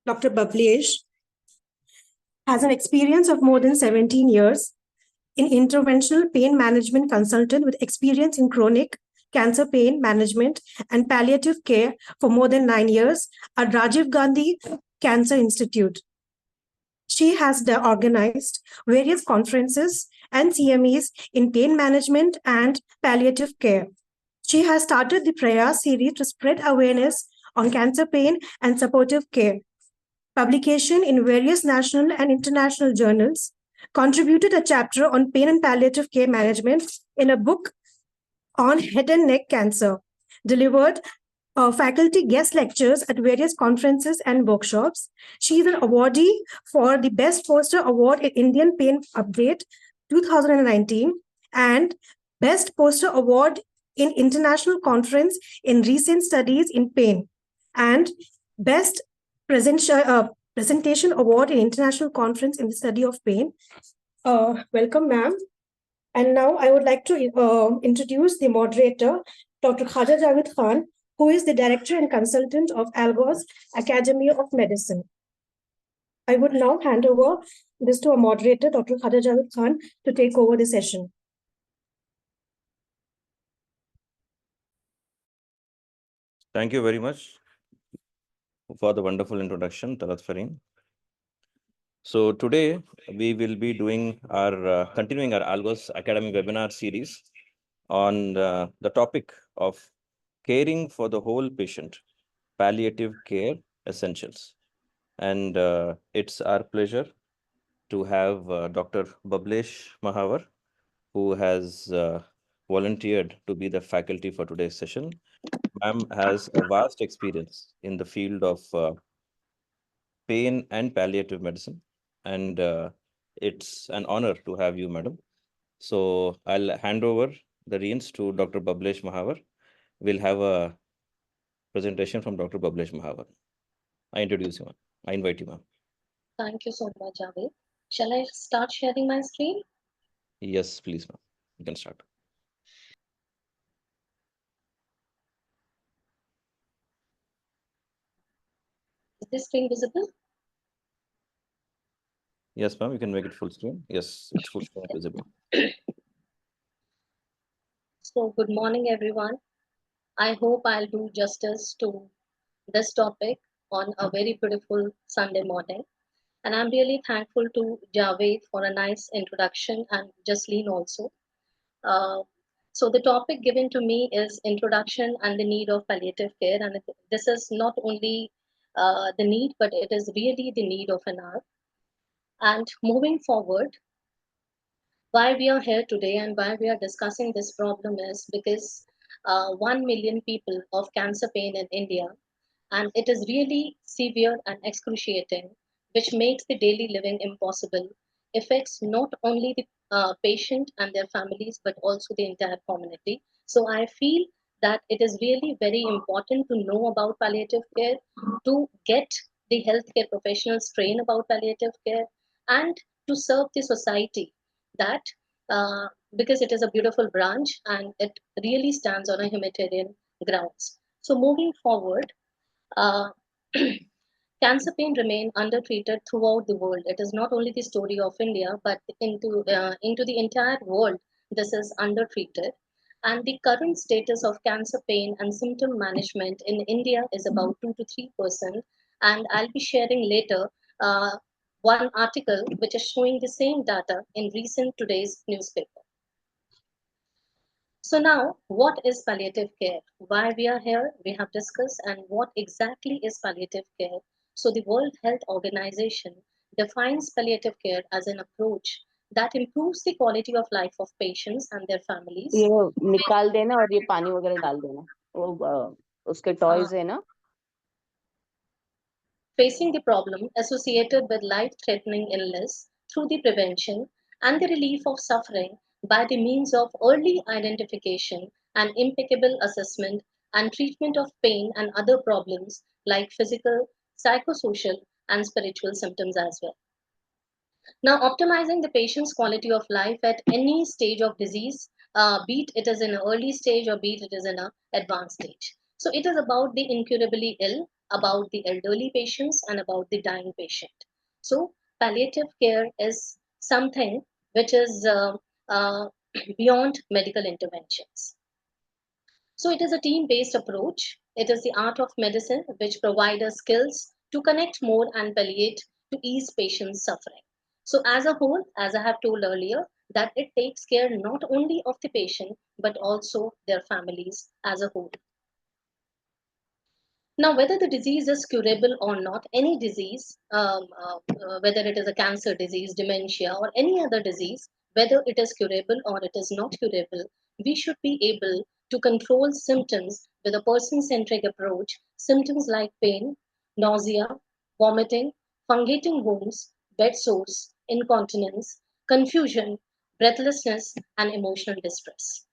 Dr. Bablesh has an experience of more than 17 years in interventional pain management consultant with experience in chronic cancer pain management and palliative care for more than 9 years at Rajiv Gandhi Cancer Institute. She has organized various conferences and CMEs in pain management and palliative care. She has started the Prayas series to spread awareness on cancer pain and supportive care. Publication in various national and international journals, contributed a chapter on pain and palliative care management in a book on head and neck cancer, delivered faculty guest lectures at various conferences and workshops. She is an awardee for the Best Poster Award in Indian Pain Update 2019 and Best Poster Award in International Conference in Recent Studies in Pain and Best Presentation Award in International Conference in the Study of Pain. Welcome, ma'am. And now I would like to introduce the moderator, Dr. Khaja Javed Khan, who is the director and consultant of Algos Academy of Medicine. I would now hand over this to a moderator, Dr. Khaja Javed Khan, to take over the session. Thank you very much for the wonderful introduction, Talat Fareen. So today we will be doing our continuing our Algos Academy webinar series on the topic of caring for the whole patient, palliative care essentials. And it's our pleasure to have Dr. Bablesh Mahawar, who has volunteered to be the faculty for today's session. Ma'am has a vast experience in the field of pain and palliative medicine. And it's an honor to have you, madam. So I'll hand over the reins to Dr. Bablesh Mahawar. We'll have a presentation from Dr. Bablesh Mahawar. I introduce you, ma'am. I invite you, ma'am. Thank you so much, Javed. Shall I start sharing my screen? Yes, please, ma'am. You can start. Is this screen visible? Yes, ma'am. You can make it full screen. Yes, it's full screen visible. So, good morning, everyone. I hope I'll do justice to this topic on a very beautiful Sunday morning. And I'm really thankful to Javed for a nice introduction and Jasleen also. So the topic given to me is introduction and the need of palliative care. And this is not only the need, but it is really the need of an hour. And moving forward, why we are here today and why we are discussing this problem is because 1 million people of cancer pain in India, and it is really severe and excruciating, which makes the daily living impossible, affects not only the patient and their families, but also the entire community. So I feel that it is really very important to know about palliative care, to get the healthcare professionals trained about palliative care, and to serve the society that because it is a beautiful branch and it really stands on a humanitarian grounds. So moving forward, uh, cancer pain remain undertreated throughout the world. It is not only the story of India, but into the entire world, this is undertreated. And the current status of cancer pain and symptom management in India is about 2 to 3%. And I'll be sharing later one article which is showing the same data in recent today's newspaper. So now, what is palliative care? Why we are here, we have discussed, and what exactly is palliative care? So the World Health Organization defines palliative care as an approach that improves the quality of life of patients and their families. ये निकाल देना और ये पानी वगैरह डाल देना वो उसके टॉयज है ना Facing the problem associated with life-threatening illness through the prevention and the relief of suffering by the means of early identification and impeccable assessment and treatment of pain and other problems like physical, psychosocial, and spiritual symptoms as well. Now, optimizing the patient's quality of life at any stage of disease, be it is in an early stage or be it is in an advanced stage. So it is about the incurably ill about the elderly patients and about the dying patient. So palliative care is something which is beyond medical interventions. So it is a team-based approach. It is the art of medicine which provides us skills to connect more and palliate to ease patients' suffering. So as a whole, as I have told earlier, that it takes care not only of the patient but also their families as a whole. Now, whether the disease is curable or not, any disease, whether it is a cancer disease, dementia, or any other disease, whether it is curable or it is not curable, we should be able to control symptoms with a person centric approach. Symptoms like pain, nausea, vomiting, fungating wounds, bed sores, incontinence, confusion, breathlessness, and emotional distress.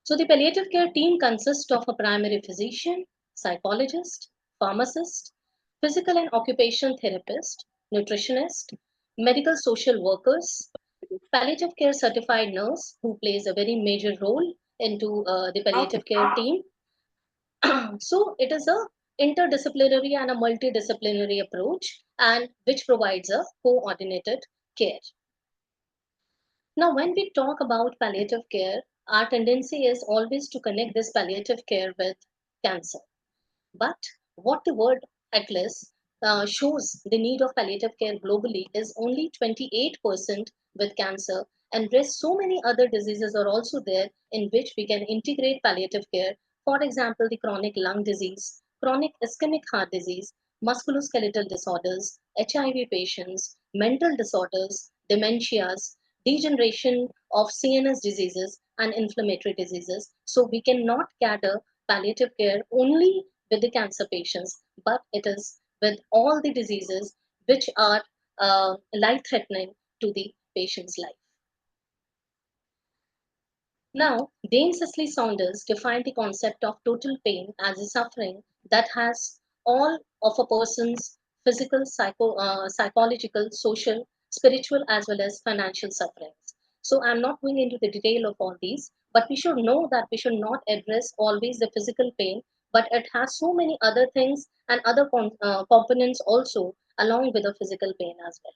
So the palliative care team consists of a primary physician, psychologist, pharmacist, physical and occupational therapist, nutritionist, medical social workers, palliative care certified nurse who plays a very major role into the palliative care team. So it is a interdisciplinary and a multidisciplinary approach and which provides a coordinated care. Now, when we talk about palliative care, our tendency is always to connect this palliative care with cancer. But what the World Atlas shows the need of palliative care globally is only 28% with cancer, and rest so many other diseases are also there in which we can integrate palliative care. For example, the chronic lung disease, chronic ischemic heart disease, musculoskeletal disorders, HIV patients, mental disorders, dementias, degeneration of CNS diseases, and inflammatory diseases. So we cannot gather palliative care only with the cancer patients, but it is with all the diseases which are life threatening to the patient's life. Now, Dame Cicely Saunders defined the concept of total pain as a suffering that has all of a person's physical, psychological, social, spiritual, as well as financial sufferings. So, I'm not going into the detail of all these, but we should know that we should not address always the physical pain, but it has so many other things and other components also along with the physical pain as well.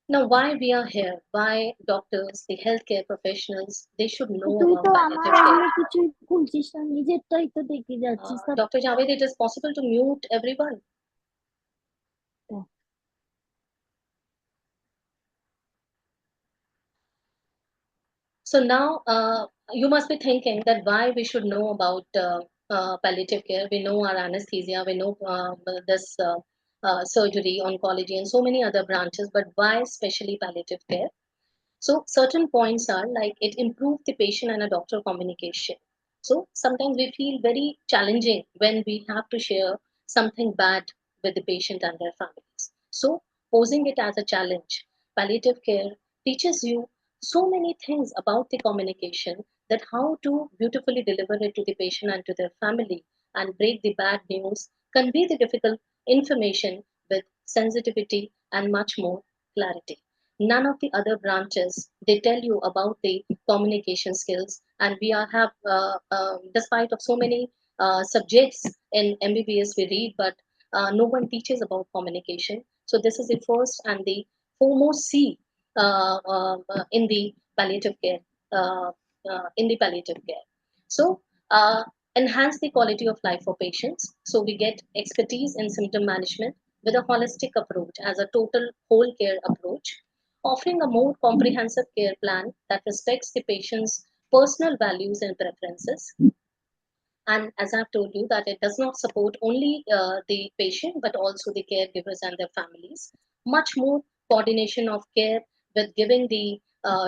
Now, why we are here, why doctors, the healthcare professionals, they should know তুই about তো palliative আমার care. এমনি কিছুই খুলছিস না, নিজেরটাই তো দেখে যাচ্ছিস। Dr. Javed, it is possible to mute everyone. Yeah. So now you must be thinking that why we should know about palliative care. We know our anesthesia, we know this surgery, oncology, and so many other branches, but why especially palliative care? So certain points are like it improves the patient and a doctor communication. So sometimes we feel very challenging when we have to share something bad with the patient and their families. So posing it as a challenge, palliative care teaches you so many things about the communication, that how to beautifully deliver it to the patient and to their family and break the bad news, convey the difficult information with sensitivity and much more clarity. None of the other branches, they tell you about the communication skills, and we are have despite of so many subjects in MBBS we read, but no one teaches about communication. So this is the first and the foremost C in the palliative care, in the palliative care. So enhance the quality of life for patients. So we get expertise in symptom management with a holistic approach as a total whole care approach, offering a more comprehensive care plan that respects the patient's personal values and preferences. And as I've told you, that it does not support only the patient, but also the caregivers and their families. Much more coordination of care with giving the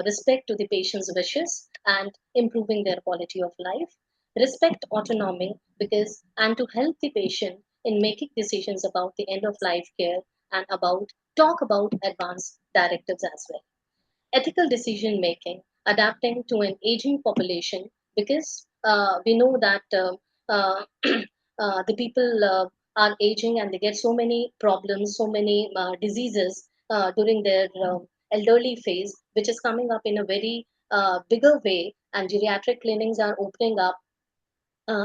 respect to the patient's wishes and improving their quality of life. Respect autonomy because and to help the patient in making decisions about the end of life care and about talk about advanced directives as well. Ethical decision making, adapting to an aging population, because we know that the people are aging and they get so many problems, so many diseases during their elderly phase, which is coming up in a very bigger way, and geriatric clinics are opening up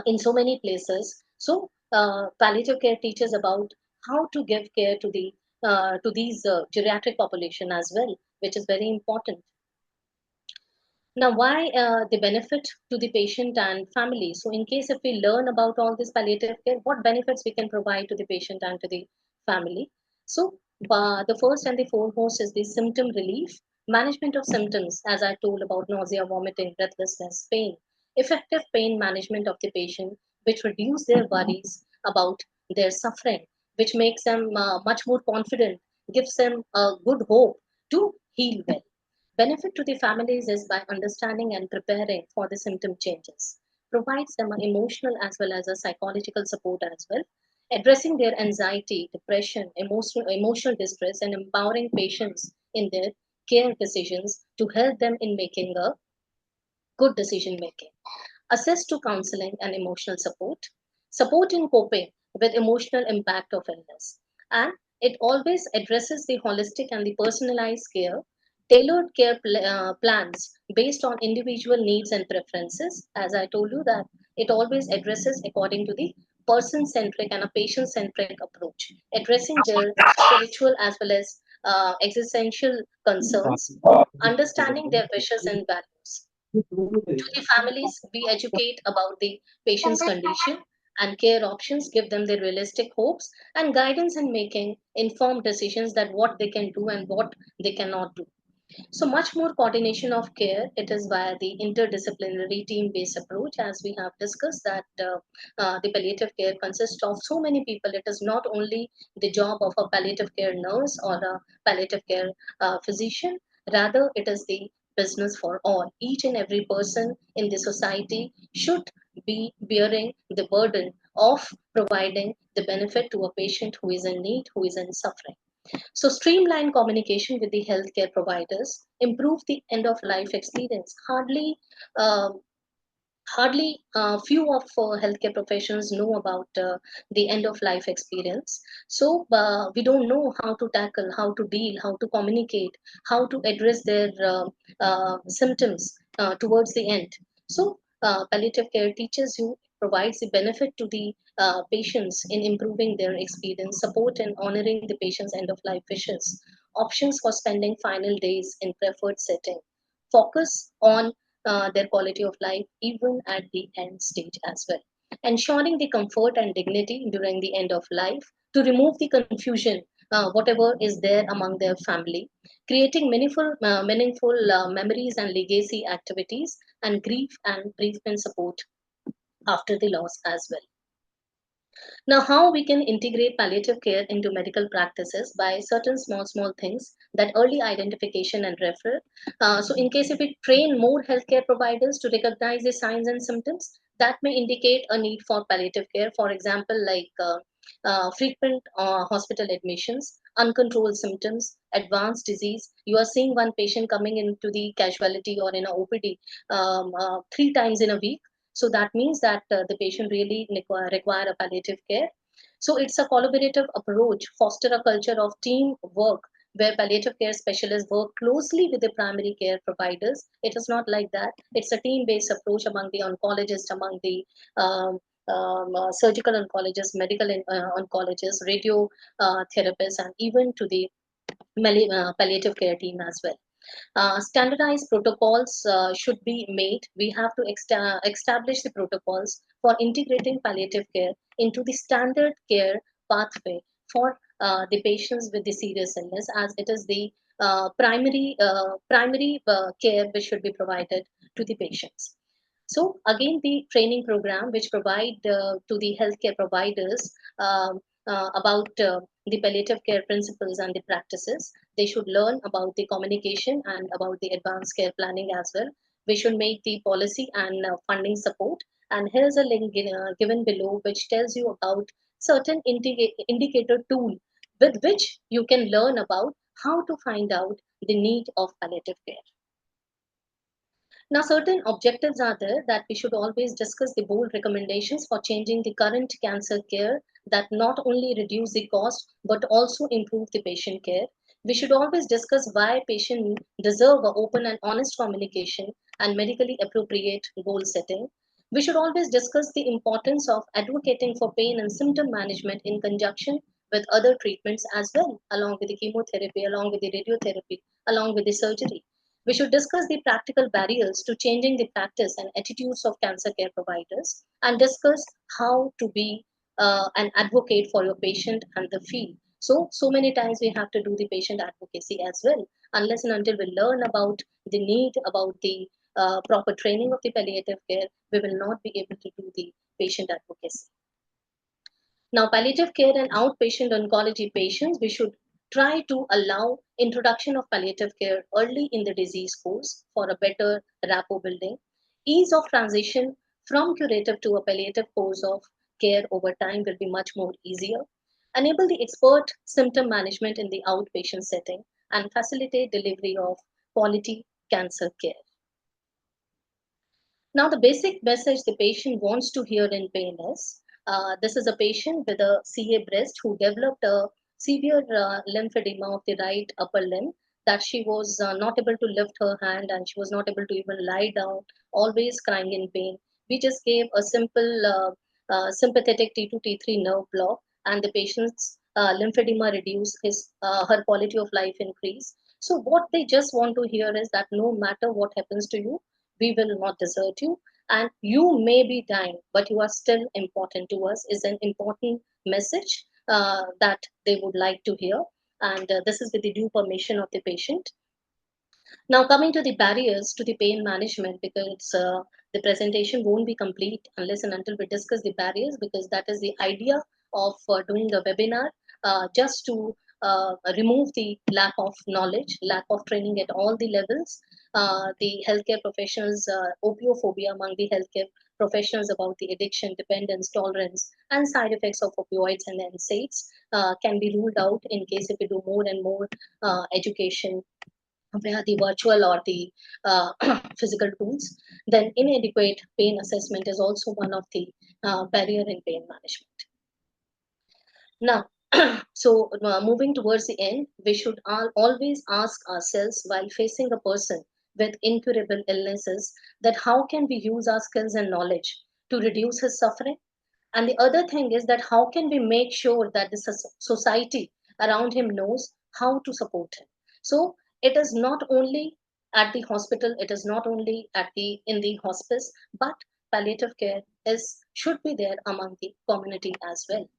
in so many places. So palliative care teaches about how to give care to these geriatric population as well, which is very important. Now, why the benefit to the patient and family? So, in case if we learn about all this palliative care, what benefits we can provide to the patient and to the family? So, the first and the foremost is the symptom relief, management of symptoms, as I told about nausea, vomiting, breathlessness, pain, effective pain management of the patient, which reduce their worries about their suffering, which makes them much more confident, gives them a good hope to heal well. Benefit to the families is by understanding and preparing for the symptom changes, provides them an emotional as well as a psychological support as well, addressing their anxiety, depression, emotional distress, and empowering patients in their care decisions to help them in making a good decision making. Access to counseling and emotional support, support in coping with emotional impact of illness. And it always addresses the holistic and the personalized care, tailored care plans based on individual needs and preferences. As I told you that it always addresses according to the person-centric and a patient-centric approach, addressing their spiritual as well as existential concerns, understanding their wishes and values. To the families, we educate about the patient's condition and care options, give them the realistic hopes and guidance in making informed decisions that what they can do and what they cannot do. So much more coordination of care. It is via the interdisciplinary team-based approach, as we have discussed that the palliative care consists of so many people. It is not only the job of a palliative care nurse or a palliative care physician. Rather, it is the business for all. Each and every person in the society should be bearing the burden of providing the benefit to a patient who is in need, who is in suffering. So, streamline communication with the healthcare providers, improve the end of life experience. Uh, Hardly few of healthcare professions know about the end of life experience. So we don't know how to tackle, how to deal, how to communicate, how to address their symptoms towards the end. So palliative care teaches you, provides the benefit to the patients in improving their experience, support and honoring the patient's end of life wishes, options for spending final days in preferred setting, focus on their quality of life even at the end stage as well, ensuring the comfort and dignity during the end of life, to remove the confusion whatever is there among their family, creating meaningful memories and legacy activities, and grief and bereavement support after the loss as well. Now, how we can integrate palliative care into medical practices by certain small things, that early identification and referral. So, in case if we train more healthcare providers to recognize the signs and symptoms, that may indicate a need for palliative care. For example, like frequent hospital admissions, uncontrolled symptoms, advanced disease. You are seeing one patient coming into the casualty or in a OPD 3 times in a week, so that means that the patient really require a palliative care. So it's a collaborative approach, foster a culture of team work where palliative care specialists work closely with the primary care providers. It is not like that. It's a team-based approach among the oncologists, among the surgical oncologists, medical oncologists, radio therapists, and even to the palliative care team as well. Standardized protocols should be made. We have to establish the protocols for integrating palliative care into the standard care pathway for the patients with the serious illness, as it is the primary care which should be provided to the patients. So again, the training program which provide to the healthcare providers about the palliative care principles and the practices. They should learn about the communication and about the advanced care planning as well. We should make the policy and funding support. And here's a link given below which tells you about certain indicator tool with which you can learn about how to find out the need of palliative care. Now, certain objectives are there that we should always discuss the bold recommendations for changing the current cancer care that not only reduce the cost but also improve the patient care. We should always discuss why patients deserve an open and honest communication and medically appropriate goal setting. We should always discuss the importance of advocating for pain and symptom management in conjunction with other treatments as well, along with the chemotherapy, along with the radiotherapy, along with the surgery. We should discuss the practical barriers to changing the practice and attitudes of cancer care providers and discuss how to be an advocate for your patient and the field. So many times we have to do the patient advocacy as well. Unless and until we learn about the need, about the proper training of the palliative care, we will not be able to do the patient advocacy. Now, palliative care and outpatient oncology patients, we should try to allow introduction of palliative care early in the disease course for a better rapport building. Ease of transition from curative to a palliative course of care over time will be much more easier. Enable the expert symptom management in the outpatient setting and facilitate delivery of quality cancer care. Now, the basic message the patient wants to hear in pain is this is a patient with a CA breast who developed a severe lymphedema of the right upper limb, that she was not able to lift her hand and she was not able to even lie down, always crying in pain. We just gave a simple sympathetic T2 T3 nerve block, and the patient's lymphedema reduced, her quality of life increased. So, what they just want to hear is that no matter what happens to you, we will not desert you, and you may be dying but you are still important to us, is an important message that they would like to hear, and this is with the due permission of the patient. Now, coming to the barriers to the pain management, because the presentation won't be complete unless and until we discuss the barriers, because that is the idea of doing a webinar, just to remove the lack of knowledge, lack of training at all the levels. The healthcare professionals, opiophobia among the healthcare professionals about the addiction, dependence, tolerance, and side effects of opioids and NSAIDs can be ruled out in case if we do more and more education via the virtual or the physical tools. Then inadequate pain assessment is also one of the barrier in pain management. Now, so moving towards the end, we should always ask ourselves while facing a person with incurable illnesses that how can we use our skills and knowledge to reduce his suffering. And the other thing is that how can we make sure that the society around him knows how to support him. So it is not only at the hospital, it is not only at the in the hospice, but palliative care is should be there among the community as well.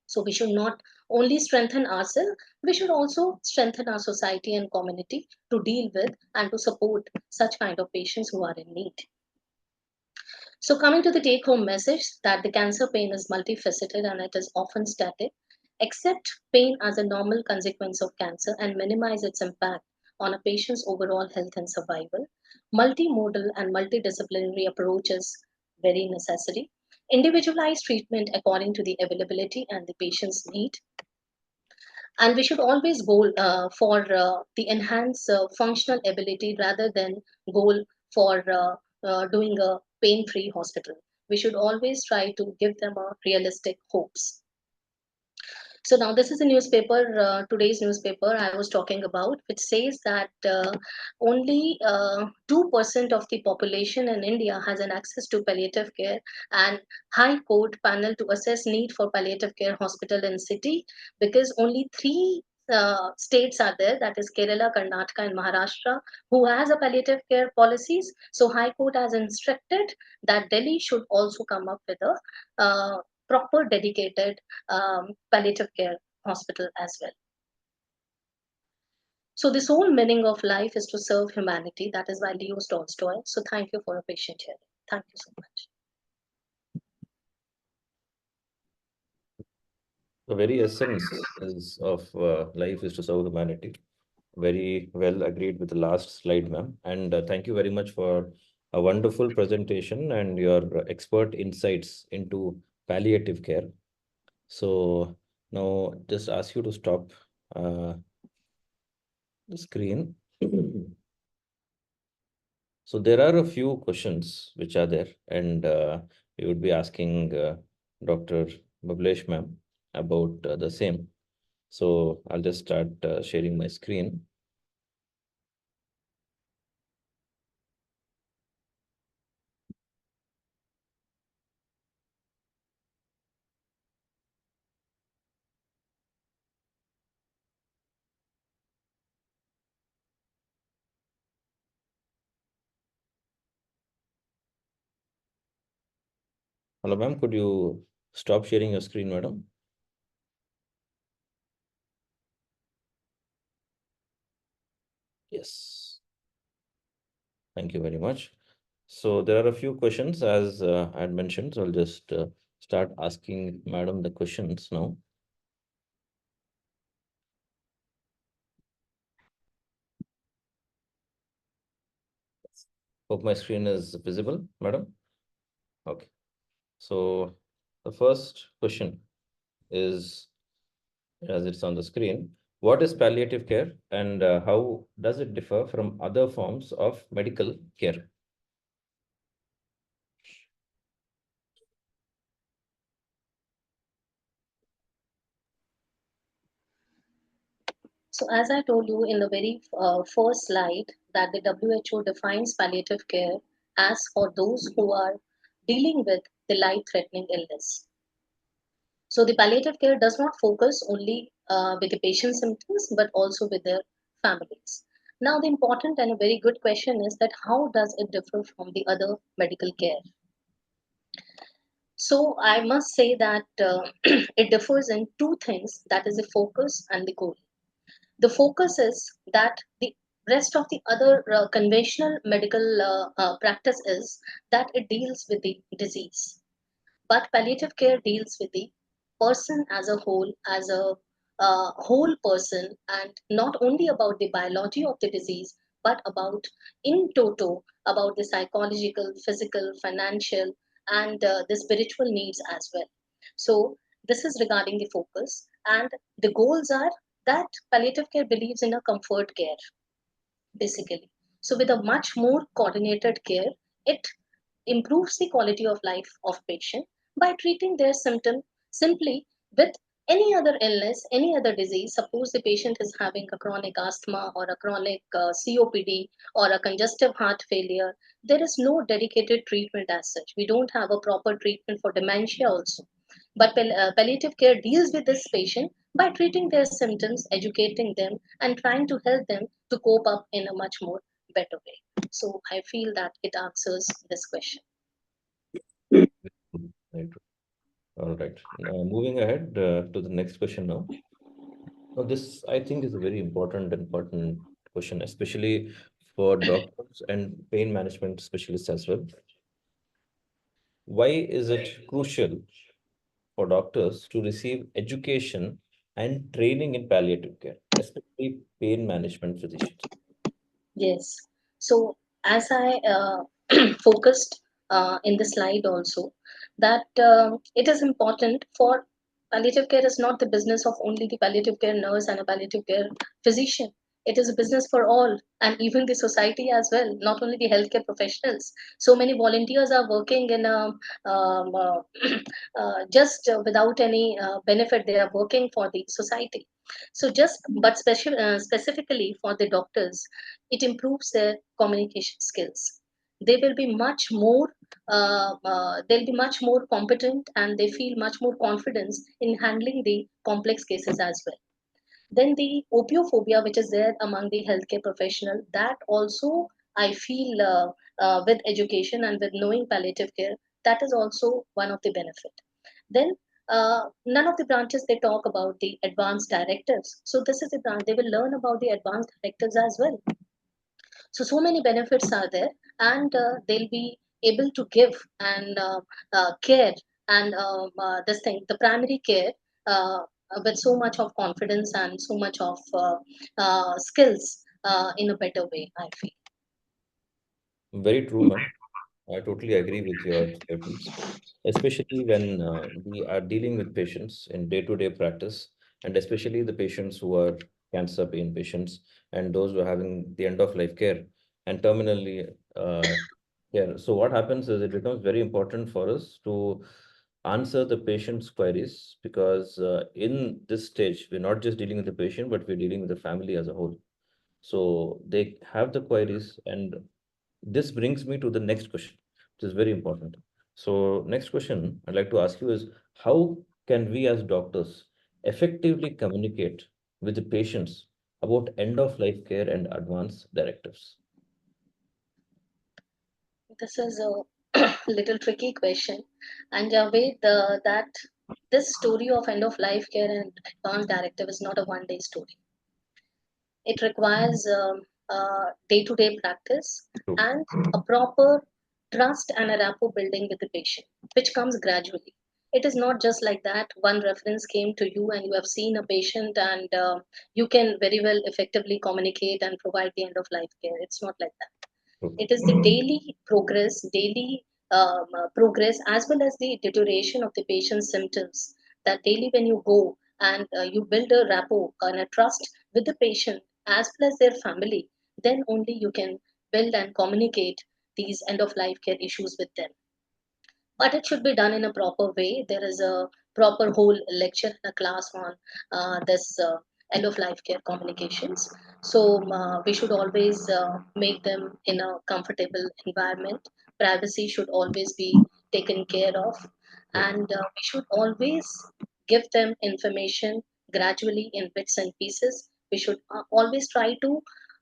So we should not only strengthen ourselves, we should also strengthen our society and community to deal with and to support such kind of patients who are in need. So coming to the take home message, that the cancer pain is multifaceted and it is often static. Accept pain as a normal consequence of cancer and minimize its impact on a patient's overall health and survival. Multimodal and multidisciplinary approach is very necessary. Individualized treatment according to the availability and the patient's need. And we should always go for the enhanced functional ability rather than goal for doing a pain-free hospital. We should always try to give them a realistic hopes. So now this is a newspaper, today's newspaper I was talking about, which says that only 2% of the population in India has an access to palliative care, and High Court panel to assess need for palliative care hospital in city, because only three states are there, that is Kerala, Karnataka, and Maharashtra, who has a palliative care policies. So High Court has instructed that Delhi should also come up with a proper dedicated palliative care hospital as well. So the sole meaning of life is to serve humanity. That is by Leo Tolstoy. So thank you for your patient hearing. Thank you so much. The very essence is of life is to serve humanity. Very well agreed with the last slide, ma'am. And thank you very much for a wonderful presentation and your expert insights into palliative care. So now just ask you to stop the screen. So there are a few questions which are there, and we would be asking Dr. Bablesh ma'am about the same. So I'll just start sharing my screen. Hello, ma'am. Could you stop sharing your screen, madam? Yes. Thank you very much. So there are a few questions as I had mentioned. So I'll just start asking madam the questions now. Hope my screen is visible, madam. Okay. So the first question is, as it's on the screen, what is palliative care and how does it differ from other forms of medical care? So, as I told you in the very first slide, that the WHO defines palliative care as for those who are dealing with the life-threatening illness. So, the palliative care does not focus only with the patient's symptoms, but also with their families. Now, the important and a very good question is that how does it differ from the other medical care? So, I must say that it differs in two things, that is the focus and the goal. The focus is that the rest of the other conventional medical practice is that it deals with the disease, but palliative care deals with the person as a whole person, and not only about the biology of the disease, but about in toto about the psychological, physical, financial, and the spiritual needs as well. So this is regarding the focus, and the goals are that palliative care believes in a comfort care basically. So with a much more coordinated care, it improves the quality of life of patient by treating their symptom simply with any other illness, any other disease. Suppose the patient is having a chronic asthma or a chronic COPD or a congestive heart failure, there is no dedicated treatment as such. We don't have a proper treatment for dementia also. But palliative care deals with this patient by treating their symptoms, educating them, and trying to help them to cope up in a much more better way. So I feel that it answers this question. Right. All right. Now, moving ahead to the next question now. Now, this I think is a very important question, especially for doctors and pain management specialists as well. Why is it crucial for doctors to receive education and training in palliative care, especially pain management physicians? Yes. So as I focused in the slide also, that it is important for palliative care is not the business of only the palliative care nurse and a palliative care physician. It is a business for all, and even the society as well, not only the healthcare professionals. So many volunteers are working in a just without any benefit. They are working for the society. So just but specifically for the doctors, it improves their communication skills. They will be much more they'll be much more competent, and they feel much more confidence in handling the complex cases as well. Then the opiophobia, which is there among the healthcare professional, that also I feel with education and with knowing palliative care, that is also one of the benefit. Then none of the branches they talk about the advanced directives. So this is the branch they will learn about the advanced directives as well. So many benefits are there, and they'll be able to give and care and this thing, the primary care, with so much of confidence and so much of skills in a better way, I feel. Very true, ma'am. I totally agree with your statements, especially when we are dealing with patients in day-to-day practice, and especially the patients who are cancer pain patients and those who are having the end-of-life care and terminally care. So what happens is it becomes very important for us to answer the patient's queries because in this stage, we're not just dealing with the patient, but we're dealing with the family as a whole. So they have the queries, and this brings me to the next question, which is very important. So, next question I'd like to ask you is how can we as doctors effectively communicate with the patients about end of life care and advance directives? This is a little tricky question. And Javed, that this story of end of life care and advanced directive is not a one-day story. It requires day-to-day practice True. and a proper trust and a rapport building with the patient, which comes gradually. It is not just like that. One reference came to you and you have seen a patient and you can very well effectively communicate and provide the end of life care. It's not like that. True. It is the daily progress as well as the deterioration of the patient's symptoms. That daily, when you go and you build a rapport and a trust with the patient as well as their family, then only you can build and communicate these end of life care issues with them. But it should be done in a proper way. There is a proper whole lecture and a class on this end of life care communications. So we should always make them in a comfortable environment. Privacy should always be taken care of, and we should always give them information gradually in bits and pieces. We should always try to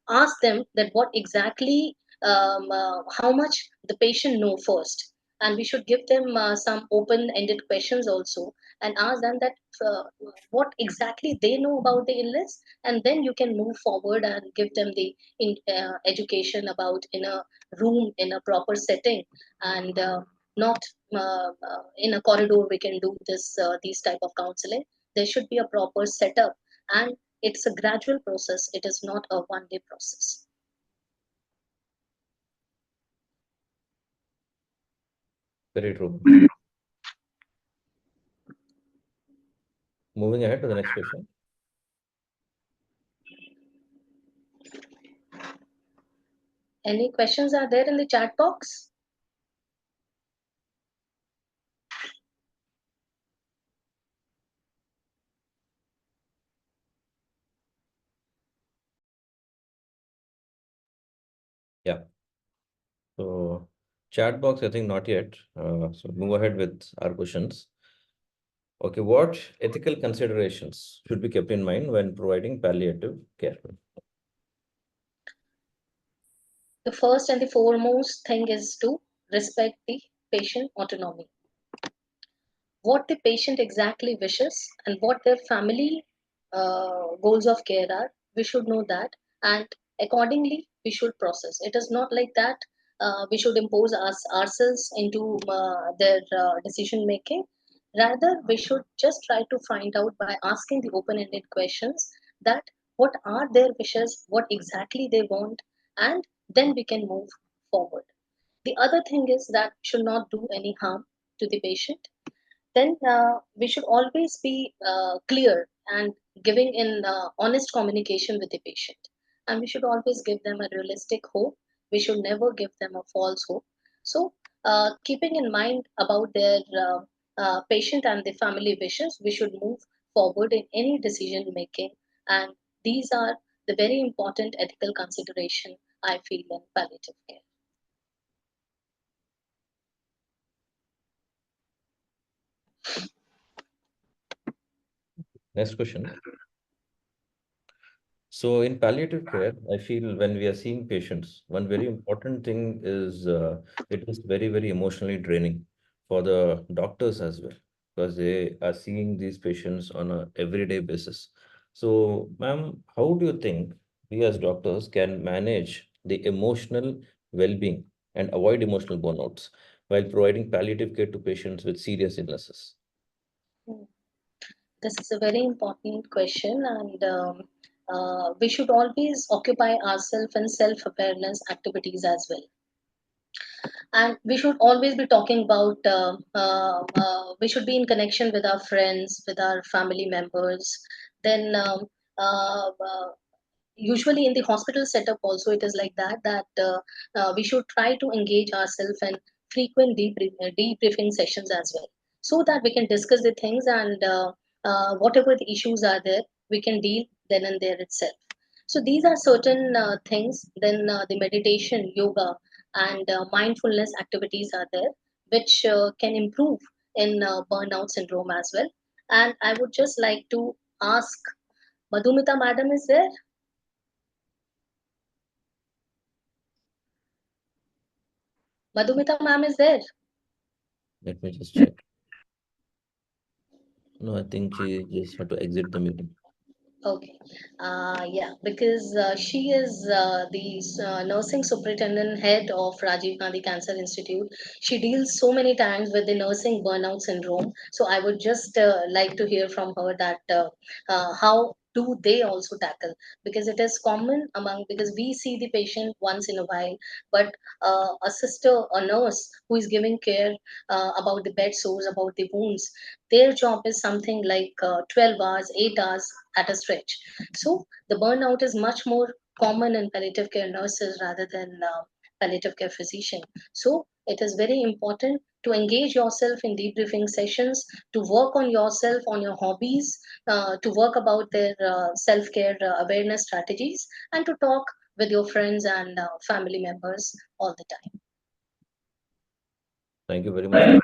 ask them that what exactly how much the patient know first, and we should give them some open-ended questions also and ask them that uh, what exactly they know about the illness, and then you can move forward and give them the education about in a room in a proper setting, and not in a corridor we can do this these type of counseling. There should be a proper setup, and it's a gradual process. It is not a one day process. Very true. Moving ahead to the next question. Any questions are there in the chat box? Yeah. So chat box, I think not yet. So move ahead with our questions. Okay, what ethical considerations should be kept in mind when providing palliative care? The first and the foremost thing is to respect the patient autonomy. What the patient exactly wishes and what their family goals of care are, we should know that, and accordingly we should process. It is not like that we should impose ourselves into their decision making. Rather, we should just try to find out by asking the open ended questions that what are their wishes, what exactly they want, and then we can move forward. The other thing is that should not do any harm to the patient. Then we should always be clear and giving in honest communication with the patient, and we should always give them a realistic hope. We should never give them a false hope. So keeping in mind about their patient and the family wishes, we should move forward in any decision making, and these are the very important ethical consideration I feel in palliative care. Next question. So in palliative care, I feel when we are seeing patients, one very important thing is it is very, very emotionally draining for the doctors as well, because they are seeing these patients on a everyday basis. So, ma'am, how do you think we as doctors can manage the emotional well-being and avoid emotional burnouts while providing palliative care to patients with serious illnesses? Hmm. This is a very important question, and we should always occupy ourselves in self awareness activities as well. And we should always be talking about, we should be in connection with our friends, with our family members. Then, usually in the hospital setup also it is like that, we should try to engage ourselves in frequent debriefing sessions as well, so that we can discuss the things, and whatever the issues are there, we can deal then and there itself. So these are certain things. Then the meditation, yoga, and mindfulness activities are there, which can improve in burnout syndrome as well. And I would just like to ask, Madhumita madam is there? Madhumita ma'am is there. Let me just check. No, I think she just had to exit the meeting. Okay. Yeah, because she is the nursing superintendent head of Rajiv Gandhi Cancer Institute. She deals so many times with the nursing burnout syndrome. So I would just like to hear from her that how do they also tackle, because it is common among, because we see the patient once in a while, but a sister, a nurse who is giving care about the bed sores, about the wounds, their job is something like 12 hours, 8 hours at a stretch. So the burnout is much more common in palliative care nurses rather than palliative care physician. So it is very important to engage yourself in debriefing sessions, to work on yourself, on your hobbies, to work about their self-care awareness strategies, and to talk with your friends and family members all the time. Thank you very much.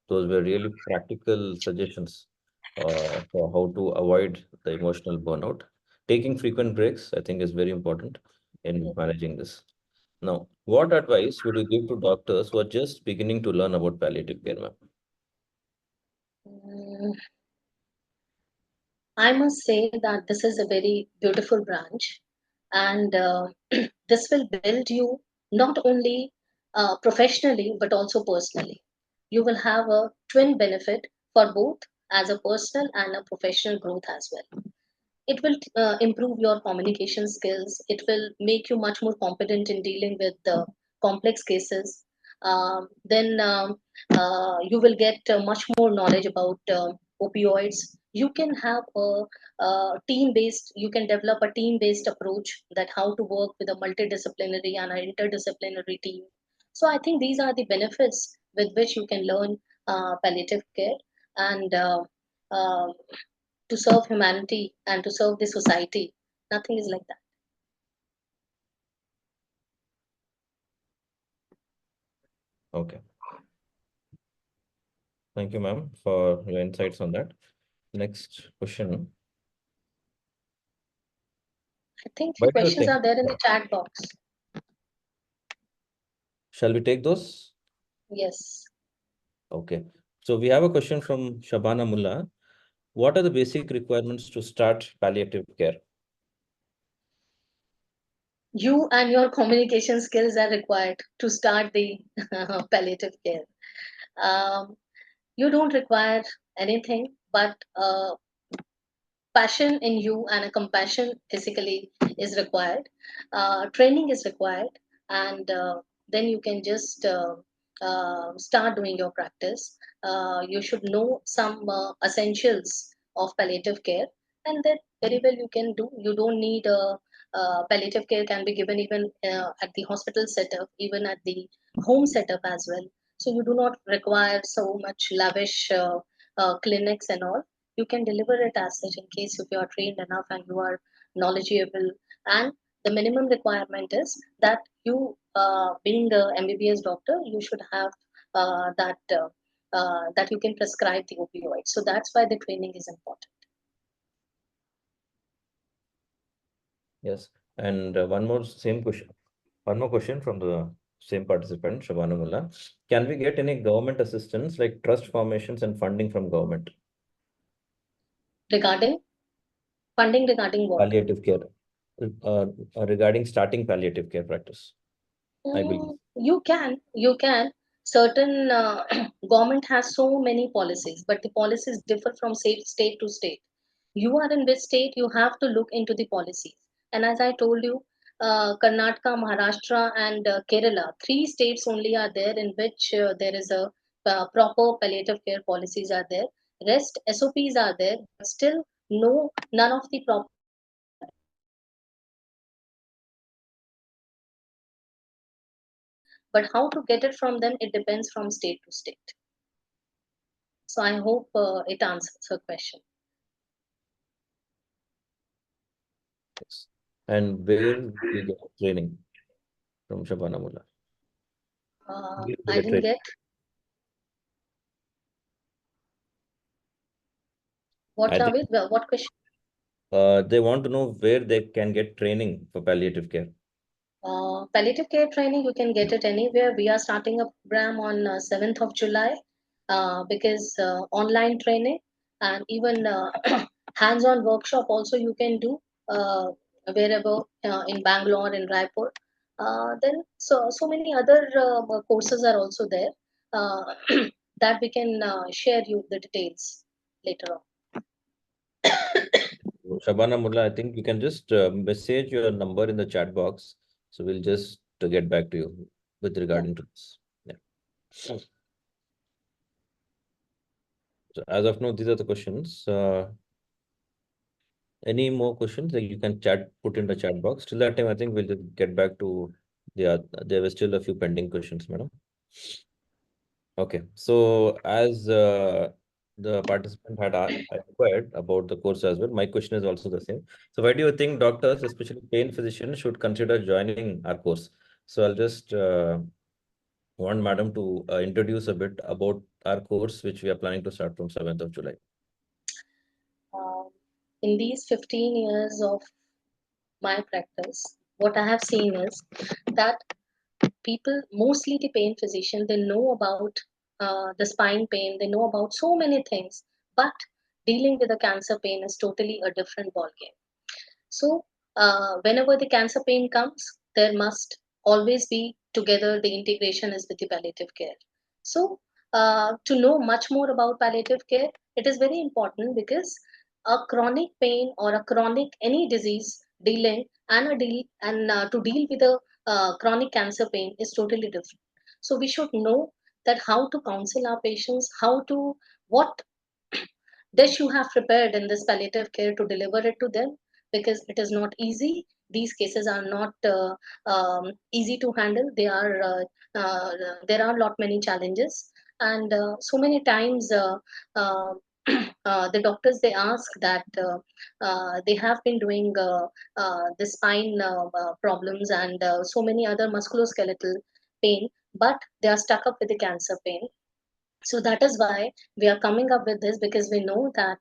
Those were really practical suggestions for how to avoid the emotional burnout. Taking frequent breaks, I think, is very important in managing this. Now, what advice would you give to doctors who are just beginning to learn about palliative care, ma'am? Mm, I must say that this is a very beautiful branch, and this will build you not only professionally but also personally. You will have a twin benefit for both as a personal and a professional growth as well. It will improve your communication skills. It will make you much more competent in dealing with the complex cases. Then you will get much more knowledge about opioids. You can have a team based, you can develop a team based approach, that how to work with a multidisciplinary and an interdisciplinary team. So I think these are the benefits with which you can learn palliative care, and uh, to serve humanity and to serve the society. Nothing is like that. Okay. Thank you, ma'am, for your insights on that. Next question. I think Why few do you questions think? are there in the chat box. Shall we take those? Yes. Okay. So we have a question from Shabana Mullah. What are the basic requirements to start palliative care? You and your communication skills are required to start the palliative care. Um, you don't require anything but passion in you and a compassion physically is required. Training is required, and then you can just start doing your practice. You should know some essentials of palliative care, and that very well you can do. You don't need a palliative care can be given even at the hospital setup, even at the home setup as well. So you do not require so much lavish clinics and all. You can deliver it as such in case if you are trained enough and you are knowledgeable. And the minimum requirement is that you, being the MBBS doctor, you should have that you can prescribe the opioid. So that's why the training is important. Yes. And one more question from the same participant, Shabana Mullah. Can we get any government assistance like trust formations and funding from government? Regarding funding, regarding what? Palliative care. Regarding starting palliative care practice, I believe. You can. Certain government has so many policies, but the policies differ from state to state. You are in which state, you have to look into the policies. And as I told you, Karnataka, Maharashtra, and Kerala, three states only are there in which there is a proper palliative care policies are there. Rest SOPs are there, but still no, none of the proper but how to get it from them, it depends from state to state. So I hope it answers her question. Yes. And where we get training from Shabana Mullah? Where we I get didn't training? get what, I think Javed? What question? they want to know where they can get training for palliative care. Palliative care training, you can get it anywhere. We are starting a program on 7th of July because online training and even hands-on workshop also you can do wherever in Bangalore, in Raipur. Then so many other courses are also there that we can share you the details later on. Shabana Mullah, I think you can just message your number in the chat box. So we'll just get back to you with regarding to this. Yeah. So as of now, these are the questions. Any more questions that you can put in the chat box? Till that time, I think we'll just get back to there were still a few pending questions, madam. Okay, so as the participant had inquired about the course as well, my question is also the same. So why do you think doctors, especially pain physicians, should consider joining our course? So I'll just want madam to introduce a bit about our course, which we are planning to start from 7th of July. In these 15 years of my practice, what I have seen is that people, mostly the pain physician, they know about the spine pain, they know about so many things, but dealing with the cancer pain is totally a different ballgame. So, whenever the cancer pain comes, there must always be together the integration is with the palliative care. So, to know much more about palliative care, it is very important because a chronic pain or a chronic any disease dealing and to deal with a chronic cancer pain is totally different. So, we should know that how to counsel our patients, how to what dish you have prepared in this palliative care to deliver it to them, because it is not easy. These cases are not easy to handle. Uh, there are a lot many challenges, and so many times uh, the doctors they ask that they have been doing the spine problems and so many other musculoskeletal pain, but they are stuck up with the cancer pain. So that is why we are coming up with this, because we know that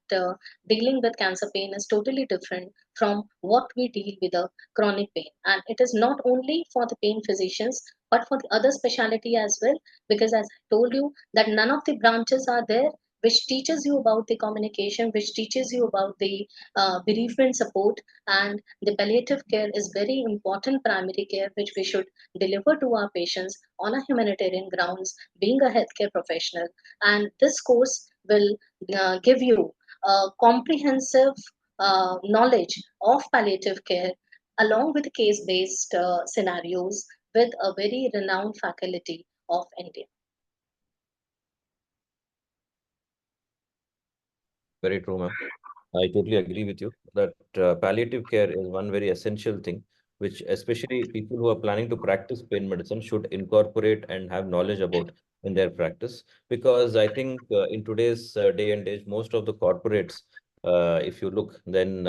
dealing with cancer pain is totally different from what we deal with a chronic pain. And it is not only for the pain physicians, but for the other specialty as well. Because as I told you, that none of the branches are there which teaches you about the communication, which teaches you about the bereavement support. And the palliative care is very important primary care, which we should deliver to our patients on a humanitarian grounds, being a healthcare professional. And this course will give you a comprehensive knowledge of palliative care along with case based scenarios with a very renowned faculty of India. Very true, ma'am. I totally agree with you that palliative care is one very essential thing, which especially people who are planning to practice pain medicine should incorporate and have knowledge about in their practice. Because I think in today's day and age, most of the corporates, if you look, then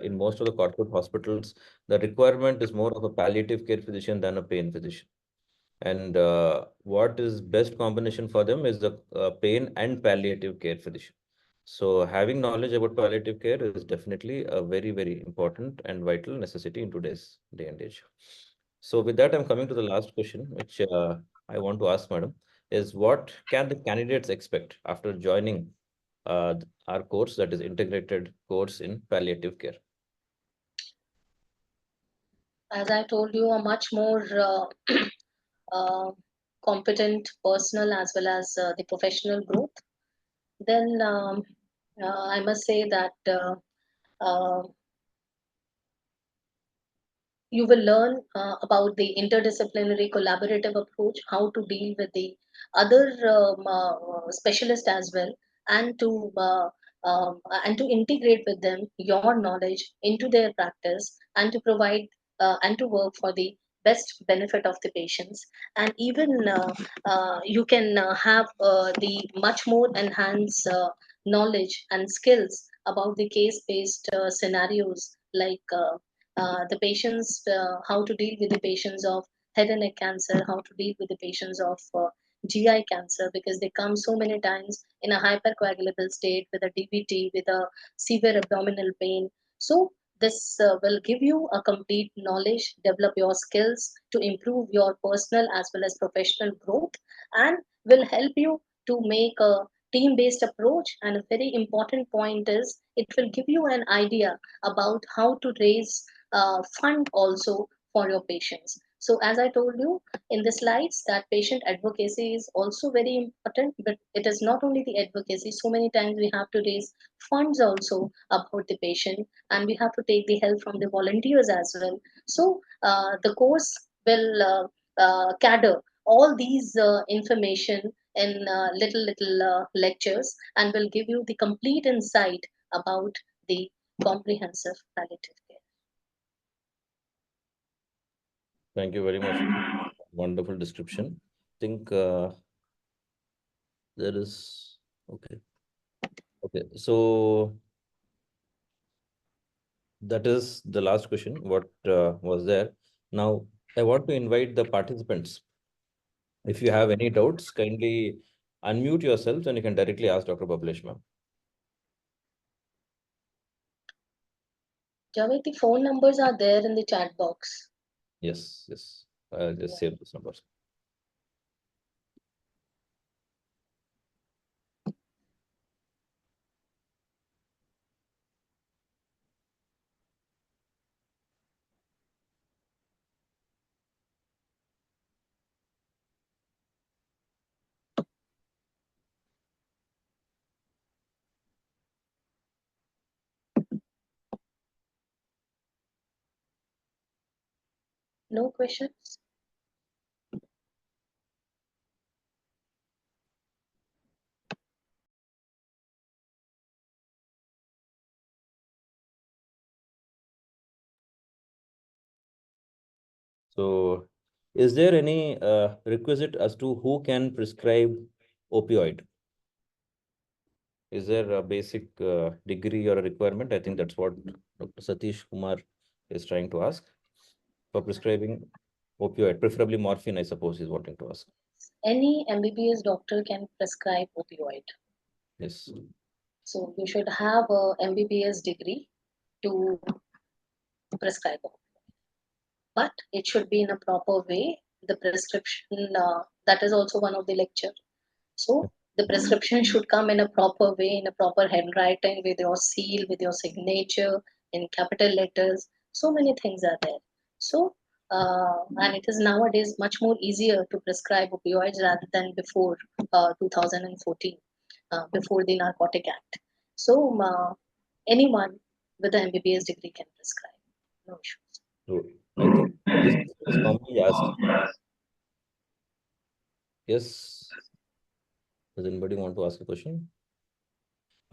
in most of the corporate hospitals, the requirement is more of a palliative care physician than a pain physician. And what is best combination for them is the pain and palliative care physician. So having knowledge about palliative care is definitely a very, very important and vital necessity in today's day and age. So with that, I'm coming to the last question, which I want to ask, madam, is what can the candidates expect after joining our course, that is integrated course in palliative care? As I told you, a much more uh, competent personal as well as the professional growth. Then I must say that uh, you will learn about the interdisciplinary collaborative approach, how to deal with the other specialists as well, and to integrate with them your knowledge into their practice, and to provide and to work for the best benefit of the patients. And even you can have the much more enhanced knowledge and skills about the case based scenarios, like the patients, how to deal with the patients of head and neck cancer, how to deal with the patients of GI cancer, because they come so many times in a hypercoagulable state with a DVT, with a severe abdominal pain. So this will give you a complete knowledge, develop your skills to improve your personal as well as professional growth, and will help you to make a team based approach. And a very important point is it will give you an idea about how to raise fund also for your patients. So as I told you in the slides, that patient advocacy is also very important, but it is not only the advocacy. So many times we have to raise funds also about the patient, and we have to take the help from the volunteers as well. So the course will gather all these information in little lectures, and will give you the complete insight about the comprehensive palliative care. Thank you very much. Wonderful description. I think there is okay. Okay, so that is the last question. What was there? Now I want to invite the participants. If you have any doubts, kindly unmute yourselves and you can directly ask Dr. Bablesh, ma'am. Javed, the phone numbers are there in the chat box. Yes, yes. I'll just save those numbers. No questions? So, is there any requisite as to who can prescribe opioid? Is there a basic degree or a requirement? I think that's what Dr. Satish Kumar is trying to ask for prescribing opioid, preferably morphine, I suppose he's wanting to ask. Any MBBS doctor can prescribe opioid. Yes. So you should have a MBBS degree to prescribe opioid. But it should be in a proper way. The prescription, that is also one of the lecture. So the prescription should come in a proper way, in a proper handwriting, with your seal, with your signature, in capital letters. So many things are there. So, and it is nowadays much more easier to prescribe opioids rather than before 2014, before the Narcotic Act. So, anyone with an MBBS degree can prescribe. No issues. So I think this question is commonly asked. Yes. Does anybody want to ask a question?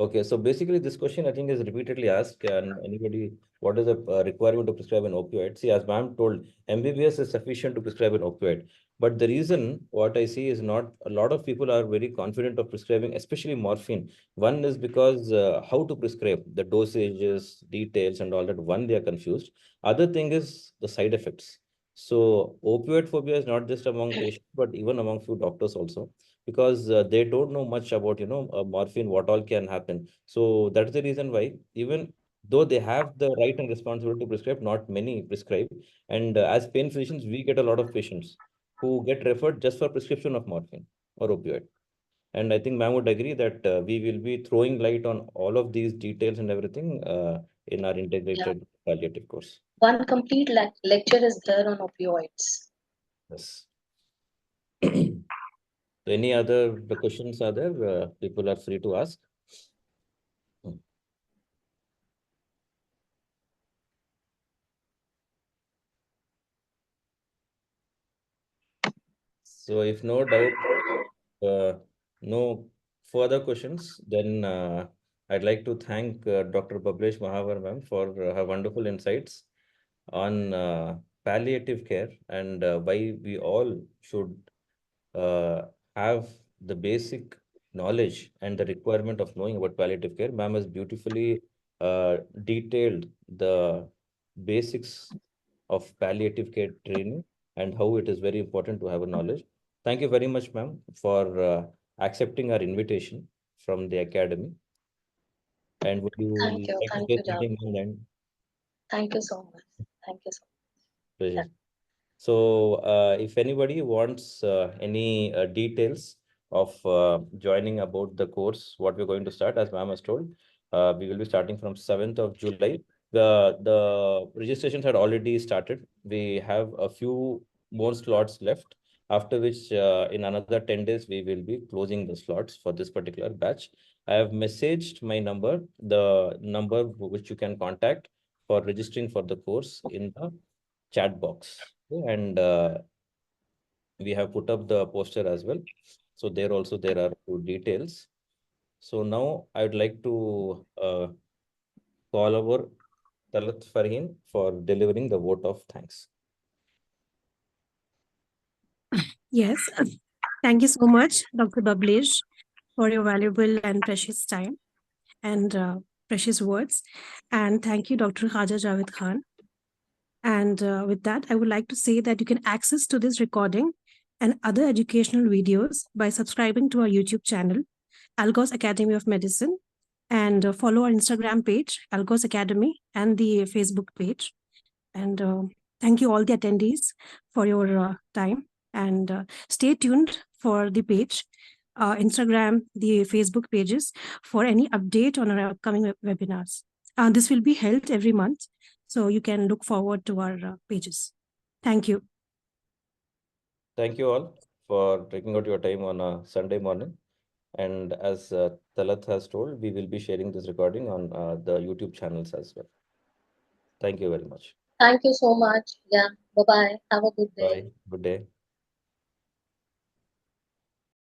Okay, so basically this question I think is repeatedly asked. Can anybody, what is the requirement to prescribe an opioid? See, as ma'am told, MBBS is sufficient to prescribe an opioid. But the reason what I see is not a lot of people are very confident of prescribing, especially morphine. One is because how to prescribe, the dosages, details and all that. One, they are confused. Other thing is the side effects. So opioid phobia is not just among patients, but even among few doctors also, because they don't know much about morphine, what all can happen. So that's the reason why, even though they have the right and responsibility to prescribe, not many prescribe. And as pain physicians, we get a lot of patients who get referred just for prescription of morphine or opioid. And I think ma'am would agree that we will be throwing light on all of these details and everything in our Yeah. integrated palliative course. One complete lecture is there on opioids. Yes. So any other questions are there? People are free to ask. So if no doubt, no further questions, then I'd like to thank Dr. Bablesh Mahawar ma'am for her wonderful insights on palliative care and why we all should uh, have the basic knowledge and the requirement of knowing about palliative care. Ma'am has beautifully detailed the basics of palliative care training and how it is very important to have a knowledge. Thank you very much, ma'am, for accepting our invitation from the academy. And would you like to Thank say you, Jav. something in the end? Thank you so much. Thank you so much. Pleasure. So if anybody wants any details of joining about the course, what we're going to start, as ma'am has told, we will be starting from 7th of July. The registrations had already started. We have a few more slots left, after which in another 10 days, we will be closing the slots for this particular batch. I have messaged my number, the number which you can contact for registering for the course in the chat box. Okay, and we have put up the poster as well. So there also there are few details. So now I would like to call over Talat Farheen for delivering the vote of thanks. Yes. Thank you so much, Dr. Bablesh, for your valuable and precious time and precious words. And thank you, Dr. Khaja Javed Khan. And with that, I would like to say that you can access to this recording and other educational videos by subscribing to our YouTube channel, Algos Academy of Medicine, and follow our Instagram page, Algos Academy, and the Facebook page. And thank you all the attendees for your time, and stay tuned for the page, Instagram, the Facebook pages for any update on our upcoming webinars. This will be held every month, so you can look forward to our pages. Thank you. Thank you all for taking out your time on a Sunday morning. And as Talat has told, we will be sharing this recording on the YouTube channels as well. Thank you very much. Thank you so much. Yeah. Bye bye. Have a good day. Bye. Good day.